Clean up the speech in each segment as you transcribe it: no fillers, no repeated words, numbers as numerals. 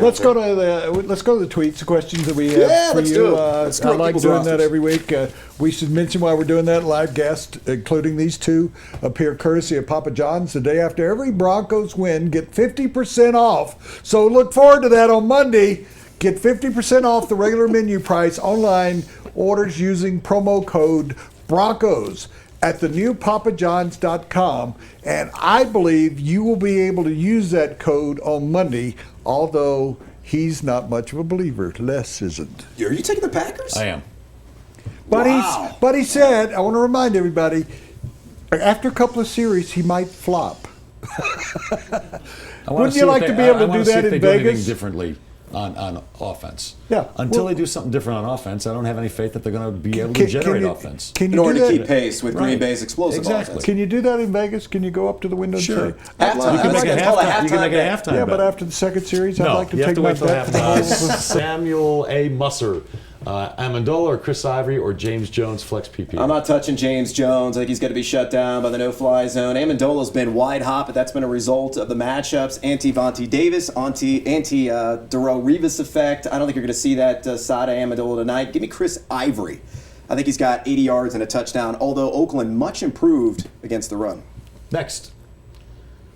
Let's go to the tweets, the questions that we have for let's you. do it. Let's I go like people's doing that rosters. every week. We should mention while we're doing that, live guests, including these two, appear courtesy of Papa John's the day after every Broncos win. Get 50% off. So look forward to that on Monday. Get 50% off the regular menu price online. Orders using promo code Broncos at the new papajohns.com, and I believe you will be able to use that code on Monday, although he's not much of a believer. Les isn't. Are you taking the Packers? I am. But Wow. he said, I want to remind everybody, after a couple of series, he might flop. Wouldn't you like to be able to do that in Vegas? Differently on offense. Yeah. Until they do something different on offense, I don't have any faith that they're going to be able to generate offense. Can In you order do to that? keep pace with Green Bay's explosive Exactly. offense. Can you do that in Vegas? Can you go up to the window Sure. and say, Halftime. You can make It's a called a halftime. You can make a halftime halftime. yeah, bet. but after the second series, I'd No, like to you have take to my wait till bet for the whole. Samuel A. Musser, Amendola or Chris Ivory or James Jones flex PPR. I'm not touching James Jones. I think he's going to be shut down by the no-fly zone. Amendola's been wide hot, but that's been a result of the matchups. Anti-Vontae Davis, anti-Darrell Revis effect. I don't think you're going to see that side of Amendola tonight. Give me Chris Ivory. I think he's got 80 yards and a touchdown, although Oakland much improved against the run. Next,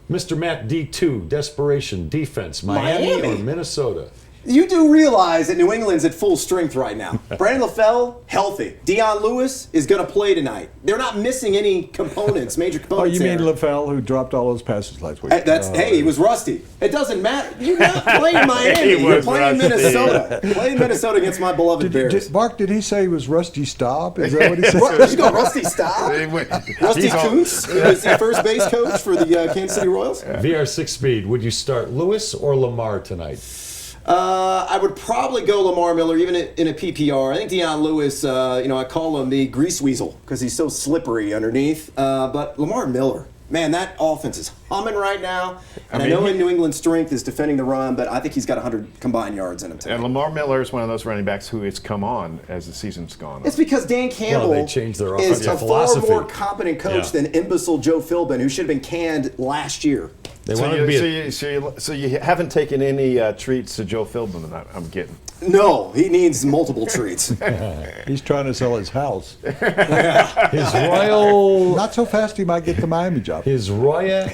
Mr. Matt D2, desperation, defense, Miami or Minnesota? You do realize that New England's at full strength right now. Brandon LaFell, healthy. Deion Lewis is going to play tonight. They're not missing any components, major Oh, components. you mean there. LaFell, who dropped all those passes last week? Hey, he was rusty. It doesn't matter. You're not playing Miami. You're playing Minnesota. Playing Minnesota against my beloved Bears. Mark, did he say he was Rusty Staub? Is that what he said? Did you go Rusty Staub? Rusty Kuntz? Is he first base coach for the Kansas City Royals? VR6 speed, would you start Lewis or Lamar tonight? I would probably go Lamar Miller, even in a PPR. I think Deion Lewis, I call him the grease weasel because he's so slippery underneath. But Lamar Miller, man, that offense is humming right now. And I know in New England's strength is defending the run, but I think he's got 100 combined yards in him today. And Lamar Miller is one of those running backs who has come on as the season's gone on. It's because Dan Campbell they changed their is offensive a philosophy. far more competent coach than imbecile Joe Philbin, who should have been canned last year. They So wanted to be so you haven't taken any treats to Joe Philbin that I'm getting. No, he needs multiple treats. He's trying to sell his house. his royal, Not so fast he might get the Miami job. his royal,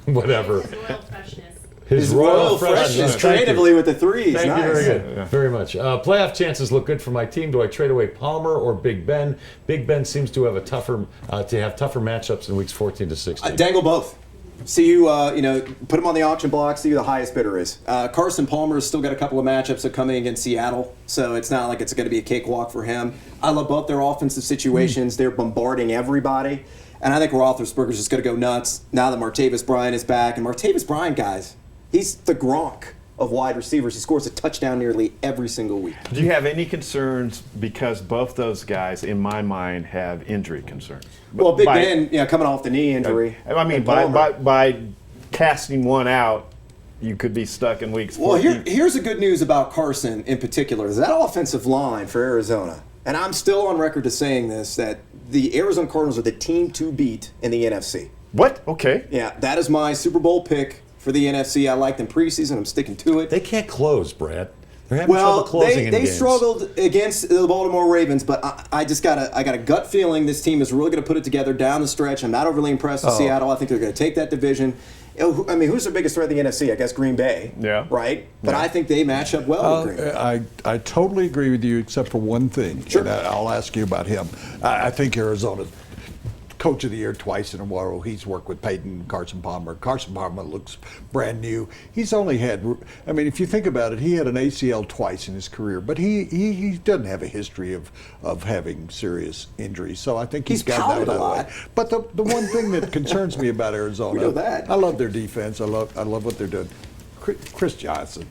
whatever. Royal freshness. His Royal freshness Thank you. creatively with the threes. Thank nice. you, very good. Very much. Playoff chances look good for my team. Do I trade away Palmer or Big Ben? Big Ben seems to have tougher matchups in weeks 14 to 16. Dangle both. See you, put him on the auction block, see who the highest bidder is. Carson Palmer's still got a couple of matchups that are coming against Seattle, so it's not like it's going to be a cakewalk for him. I love both their offensive situations. They're bombarding everybody. And I think Roethlisberger's just going to go nuts now that Martavis Bryant is back. And Martavis Bryant, guys, he's the Gronk of wide receivers. He scores a touchdown nearly every single week. Do you have any concerns because both those guys, in my mind, have injury concerns? Well, Big Ben, coming off the knee injury. I mean, And Palmer. by casting one out, you could be stuck in weeks 14. Well, here's the good news about Carson in particular. Is that offensive line for Arizona, and I'm still on record to saying this, that the Arizona Cardinals are the team to beat in the NFC. What? Okay. Yeah, that is my Super Bowl pick for the NFC. I liked them preseason. I'm sticking to it. They can't close, Brad. They're having trouble closing in they games. struggled against the Baltimore Ravens, but I got a gut feeling this team is really going to put it together down the stretch. I'm not overly impressed with Seattle. I think they're going to take that division. I mean, who's their biggest threat in the NFC? I guess Green Bay. Yeah. Right? But I think they match up well with Green Bay. I totally agree with you, except for one thing. Sure. And I'll ask you about him. I think Arizona's Coach of the Year twice in a row. He's worked with Peyton, Carson Palmer. Carson Palmer looks brand new. He's only had, I mean, if you think about it, he had an ACL twice in his career, but he doesn't have a history of having serious injuries. So I think he's gotten out of that way. But the one thing that concerns me about Arizona, We know that. I love their defense. I love what they're doing. Chris Johnson.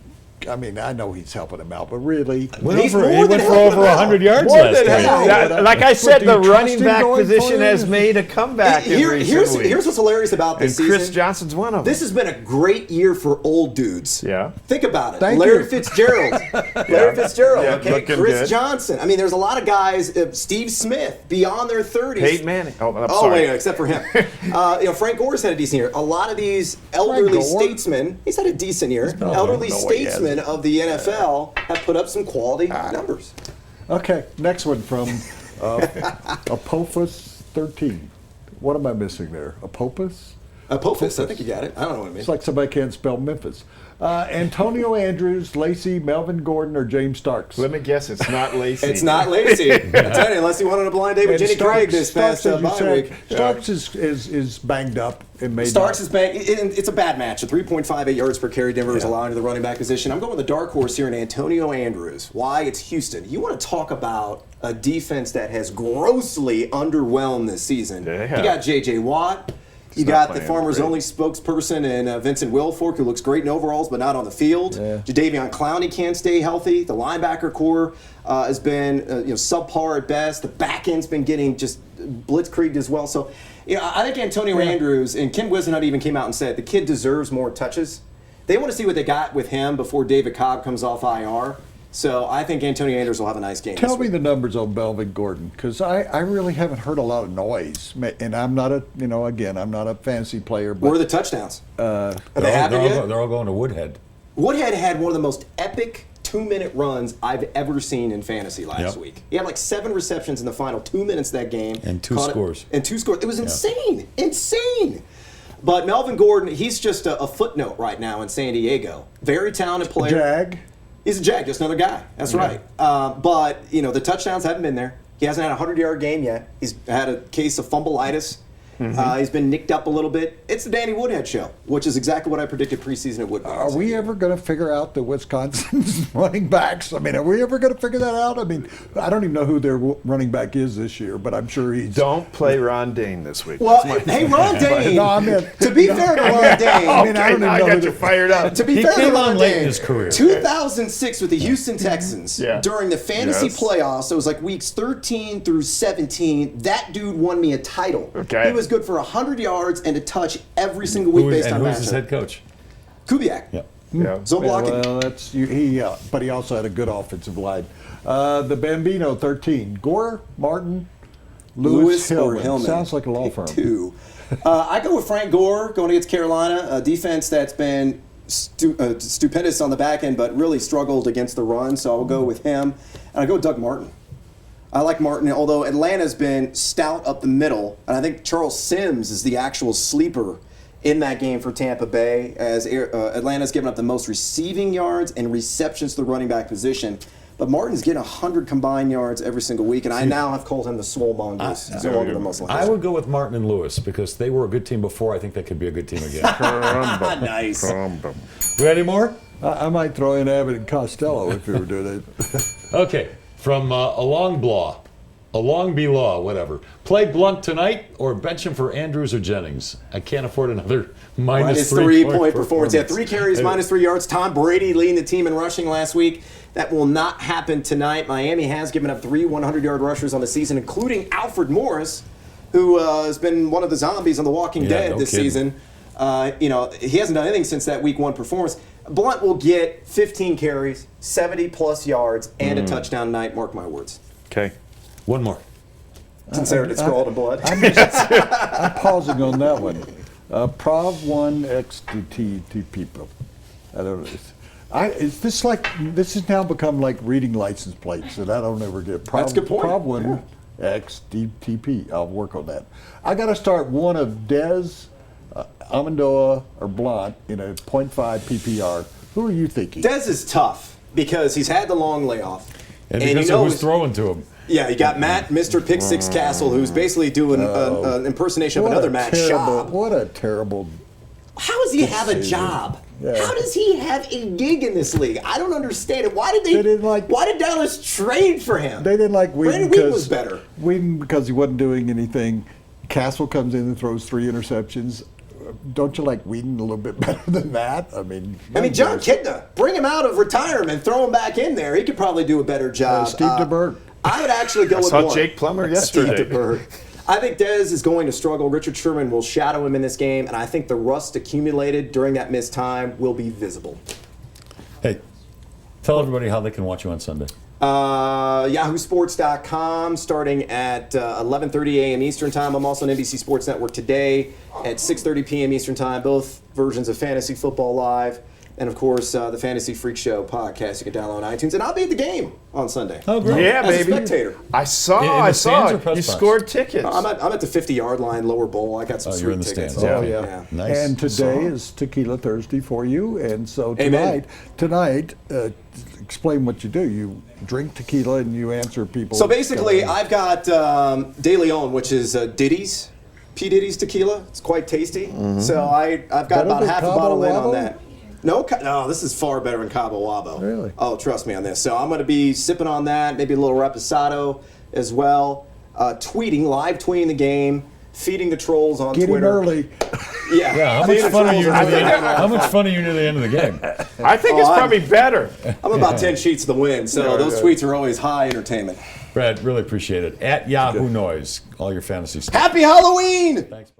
I mean, I know he's helping him out, but really, He went He's for more than over helping him 100 yards More last than game. half. Yeah. Like I said, But do the you running trust him back going position has forward? made a comeback in recent Here's weeks. what's hilarious about this And Chris season. Johnson's one of them. This has been a great year for old dudes. Yeah. Think about it. Thank Larry you. Fitzgerald. Larry Fitzgerald. Yeah, Okay. looking Chris good. Johnson. I mean, there's a lot of guys. Steve Smith beyond their 30s. Peyton Manning. Oh, I'm Oh, sorry. wait, except for him. Frank Gore's had a decent year. A lot of these elderly Gore? statesmen, he's had a decent year. Elderly No way he statesmen of the NFL have put up some quality numbers. Okay, next one from Apophis 13. What am I missing there? Apopus? Apophis, I think you got it. I don't know what it means. It's like somebody can't spell Memphis. Antonio Andrews, Lacey, Melvin Gordon, or James Starks? Let me guess, it's not Lacey. It's not Lacey. I tell you, unless he wanted a blind date with And Jenny Craig this past as you bye said, week. Starks is banged up and made Starks not- is bang. It's a bad match. At 3.58 yards per carry, Denver is allowing to the running back position. I'm going with the dark horse here in Antonio Andrews. Why? It's Houston. You want to talk about a defense that has grossly underwhelmed this season. Yeah. You got J.J. Watt. You not got the playing Farmers great. Only spokesperson and Vincent Wilfork, who looks great in overalls but not on the field. Yeah. Jadeveon Clowney can't stay healthy. The linebacker core has been subpar at best. The back end's been getting just blitzkrieged as well. So I think Antonio Andrews and Ken Whisenhunt even came out and said the kid deserves more touches. They want to see what they got with him before David Cobb comes off IR. So I think Antonio Andrews will have a nice game. Tell this me week. the numbers on Melvin Gordon, because I really haven't heard a lot of noise, and I'm not I'm not a fantasy player. But What are the touchdowns? Are they They're happening all, yet? they're all going to Woodhead. Woodhead had one of the most epic 2-minute runs I've ever seen in fantasy last Yep. week. He had like 7 receptions in the final 2 minutes of that game. And two Caught it- scores. And 2 scores. It was insane. Insane. But Melvin Gordon, he's just a footnote right now in San Diego. Very talented player. Jag. He's a Jag, just another guy. That's right. But, the touchdowns haven't been there. He hasn't had a 100-yard game yet. He's had a case of fumbleitis. He's been nicked up a little bit. It's the Danny Woodhead show, which is exactly what I predicted preseason it would be. Are we ever going to figure out the Wisconsin's running backs? I mean, are we ever going to figure that out? I mean, I don't even know who their running back is this year, but I'm sure he's. Don't play Ron Dane this week. Well, That's my- hey, Ron Dane. No, I mean, to be fair to Ron Dane, I mean, I Okay, don't now I even know got who you the- fired up. to be He fair to came Ron on late in Dane, his career. 2006 with the Houston Texans Yeah. during the fantasy Yes. playoffs. It was like weeks 13 through 17. That dude won me a title. Okay. He was good for 100 yards and a touch every single week based on who's his matchup. head coach? Kubiak. Yeah. Yeah. Zone Yeah, blocking. well, but he also had a good offensive line. The Bambino 13. Gore, Martin, Lewis or Hillman. Hillman. Sounds like a law Pick firm. 2. I go with Frank Gore going against Carolina, a defense that's been stupendous on the back end, but really struggled against the run. So I'll go with him. And I go with Doug Martin. I like Martin, although Atlanta's been stout up the middle, and I think Charles Sims is the actual sleeper in that game for Tampa Bay, as Atlanta's given up the most receiving yards and receptions to the running back position. But Martin's getting 100 combined yards every single week, and I now have called him the swole mongoose. He's no longer the most I would go with Martin and Lewis because they were a good team before. I think they could be a good team again. Nice. We got any more? I might throw in Abbott and Costello if you were doing it. Okay. From Along Be Law, whatever. Play Blunt tonight or bench him for Andrews or Jennings. I can't afford another minus 3 3 point performance. Yeah, 3 carries, minus 3 yards. Tom Brady leading the team in rushing last week. That will not happen tonight. Miami has given up 3 100-yard rushers on the season, including Alfred Morris, who has been one of the zombies on The Walking Dead no this kidding. season. He hasn't done anything since that Week 1 performance. Blunt will get 15 carries, 70-plus yards, and a touchdown tonight. Mark my words. Okay. One more. Sincerity, it's scrawled in blood. I'm pausing on that one. Prov 1 XDT people. I don't know. This has now become like reading license plates that I don't ever get. That's a good point. Prov 1 XDTP. I'll work on that. I got to start one of Dez, Amendola, or Blunt in a 0.5 PPR. Who are you thinking? Dez is tough because he's had the long layoff. And because of who's throwing to him. Yeah, you got Matt, Mr. Pick Six Castle, who's basically doing an impersonation of another Matt Schaub. What a terrible. How does he have a decision. job? Yeah. How does he have a gig in this league? I don't understand it. Why did They didn't like- Why did Dallas trade for him? They didn't like Brandon Whedon Whedon was better. Whedon because he wasn't doing anything. Castle comes in and throws 3 interceptions. don't you like Whedon a little bit better than that? I mean, John Kidna, bring him out of retirement, throw him back in there. He could probably do a better job. Steve DeBerg. I would actually go with saw one. Jake Plummer yesterday. Steve DeBerg. I think Dez is going to struggle. Richard Sherman will shadow him in this game, and I think the rust accumulated during that missed time will be visible. Hey, tell everybody how they can watch you on Sunday. YahooSports.com starting at 11:30 a.m. Eastern Time. I'm also on NBC Sports Network today at 6:30 p.m. Eastern Time. Both versions of Fantasy Football Live. And, of course, the Fantasy Freak Show podcast you can download on iTunes. And I'll be at the game on Sunday. Oh, great. Yeah, As baby. a spectator. I In saw the stands or it. press You box? scored tickets. I'm at the 50-yard line, lower bowl. I got some Oh, sweet you're in the tickets. stands. Oh, Okay. yeah. Nice. And today is Tequila Thursday for you. And so Amen. tonight, explain what you do. You drink tequila and you answer people. So basically, I've got De Leon, which is Diddy's, P. Diddy's tequila. It's quite tasty. So I've got Better about than half a Cabo bottle in Wabo? on that. No, this is far better than Cabo Wabo. Really? Oh, trust me on this. So I'm going to be sipping on that, maybe a little reposado as well. Live tweeting the game, feeding the trolls on Get Twitter. him early. Yeah. Yeah, how much fun are you? How much fun are you near the end of the game? I think it's probably better. I'm about 10 sheets to the win, so those tweets are always high entertainment. Brad, really appreciate it. At Yahoo Noise, all your fantasy stuff. Happy Halloween! Thanks.